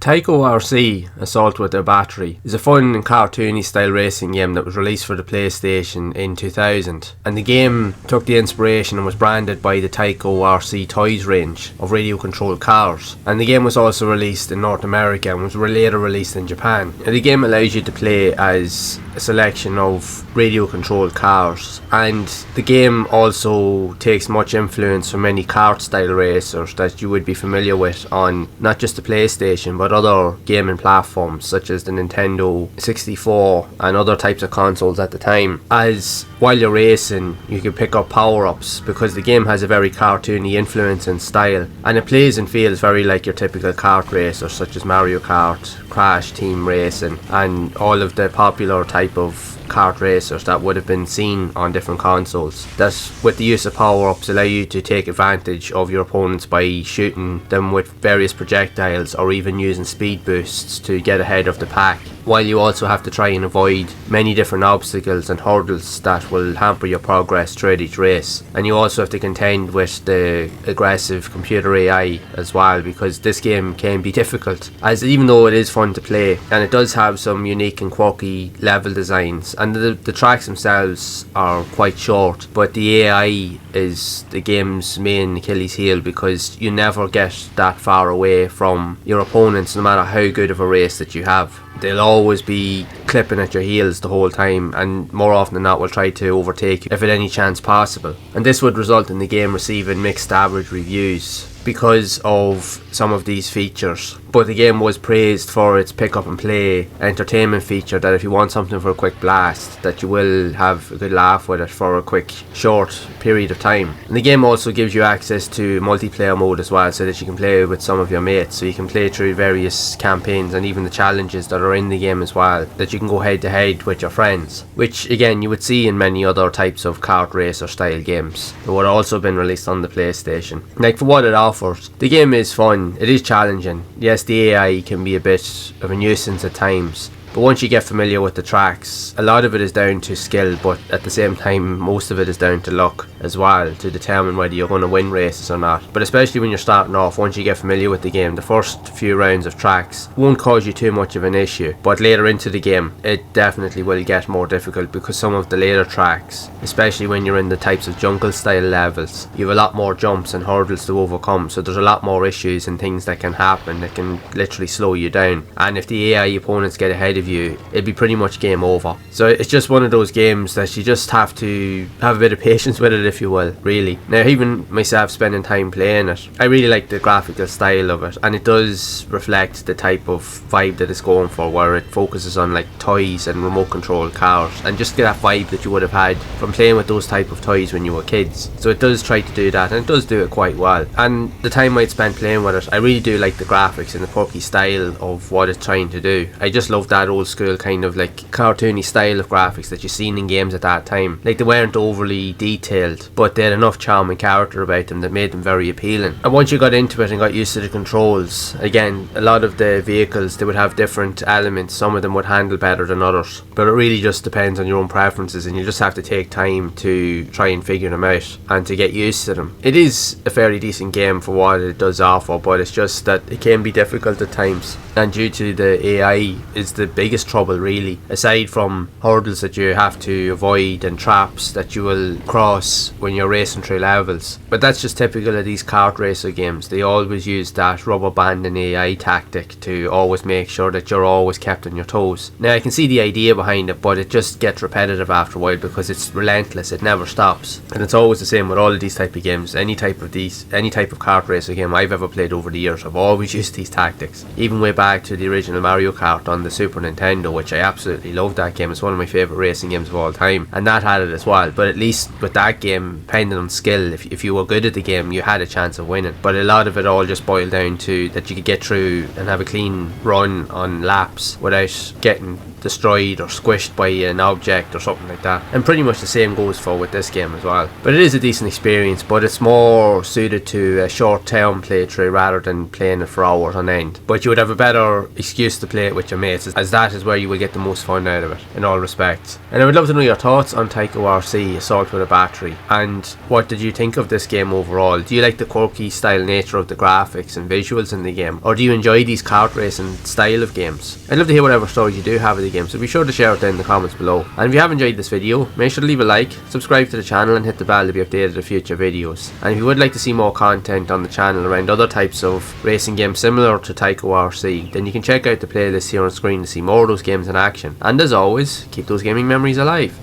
Tyco RC, Assault with Their Battery, is a fun and cartoony style racing game that was released for the PlayStation in 2000, and the game took the inspiration and was branded by the Tyco RC toys range of radio controlled cars, and the game was also released in North America and was later released in Japan. Now, the game allows you to play as a selection of radio controlled cars, and the game also takes much influence from many kart style racers that you would be familiar with on not just the PlayStation but other gaming platforms such as the Nintendo 64 and other types of consoles at the time. As while you're racing, you can pick up power-ups because the game has a very cartoony influence and style, and it plays and feels very like your typical kart racer such as Mario Kart, Crash Team Racing, and all of the popular type of kart racers that would have been seen on different consoles, that with the use of power-ups allow you to take advantage of your opponents by shooting them with various projectiles or even using speed boosts to get ahead of the pack, while you also have to try and avoid many different obstacles and hurdles that will hamper your progress throughout each race. And you also have to contend with the aggressive computer AI as well, because this game can be difficult, as even though it is fun to play and it does have some unique and quirky level designs, and the tracks themselves are quite short, but the AI is the game's main Achilles heel because you never get that far away from your opponents no matter how good of a race that you have. They'll always be clipping at your heels the whole time, and more often than not will try to overtake you if at any chance possible. And this would result in the game receiving mixed average reviews because of some of these features. But the game was praised for its pick up and play entertainment feature, that if you want something for a quick blast, that you will have a good laugh with it for a quick short period of time. And the game also gives you access to multiplayer mode as well, so that you can play with some of your mates, so you can play through various campaigns and even the challenges that are in the game as well, that you can go head to head with your friends, which again you would see in many other types of kart racer style games that would also been released on the PlayStation. Like, for what it offers, the game is fun, it is challenging. Yes, the AI can be a bit of a nuisance at times, but once you get familiar with the tracks, a lot of it is down to skill, but at the same time most of it is down to luck as well, to determine whether you're going to win races or not. But especially when you're starting off, once you get familiar with the game, the first few rounds of tracks won't cause you too much of an issue, but later into the game it definitely will get more difficult, because some of the later tracks, especially when you're in the types of jungle style levels, you have a lot more jumps and hurdles to overcome, so there's a lot more issues and things that can happen that can literally slow you down, and if the AI opponents get ahead of you, it'd be pretty much game over. So it's just one of those games that you just have to have a bit of patience with it, if you will, really. Now, even myself spending time playing it, I really like the graphical style of it, and it does reflect the type of vibe that it's going for, where it focuses on like toys and remote controlled cars, and just get that vibe that you would have had from playing with those type of toys when you were kids. So it does try to do that, and it does do it quite well. And the time I'd spent playing with it, I really do like the graphics and the quirky style of what it's trying to do. I just love that old school kind of like cartoony style of graphics that you've seen in games at that time. Like, they weren't overly detailed, but they had enough charm and character about them that made them very appealing. And once you got into it and got used to the controls, again, a lot of the vehicles, they would have different elements. Some of them would handle better than others, but it really just depends on your own preferences, and you just have to take time to try and figure them out and to get used to them. It is a fairly decent game for what it does offer, but it's just that it can be difficult at times, and due to the AI is the biggest trouble really, aside from hurdles that you have to avoid and traps that you will cross when you're racing through levels. But that's just typical of these kart racer games. They always use that rubber band and AI tactic to always make sure that you're always kept on your toes. Now, I can see the idea behind it, but it just gets repetitive after a while because it's relentless, it never stops, and it's always the same with all of these type of games. Any type of kart racer game I've ever played over the years, I've always used these tactics, even way back to the original Mario Kart on the Super Nintendo, which I absolutely love. That game is one of my favourite racing games of all time, and that had it as well. But at least with that game, depending on skill, if you were good at the game, you had a chance of winning. But a lot of it all just boiled down to that you could get through and have a clean run on laps without getting destroyed or squished by an object or something like that. And pretty much the same goes for with this game as well. But it is a decent experience, but it's more suited to a short-term playthrough rather than playing it for hours on end. But you would have a better excuse to play it with your mates, as that is where you will get the most fun out of it in all respects. And I would love to know your thoughts on Tyco RC Assault with a Battery, and what did you think of this game overall? Do you like the quirky style nature of the graphics and visuals in the game, or do you enjoy these kart racing style of games? I'd love to hear whatever stories you do have of the game, so be sure to share it down in the comments below. And if you have enjoyed this video, make sure to leave a like, subscribe to the channel and hit the bell to be updated of future videos. And if you would like to see more content on the channel around other types of racing games similar to Tyco RC, then you can check out the playlist here on screen to see more of those games in action. And as always, keep those gaming memories alive.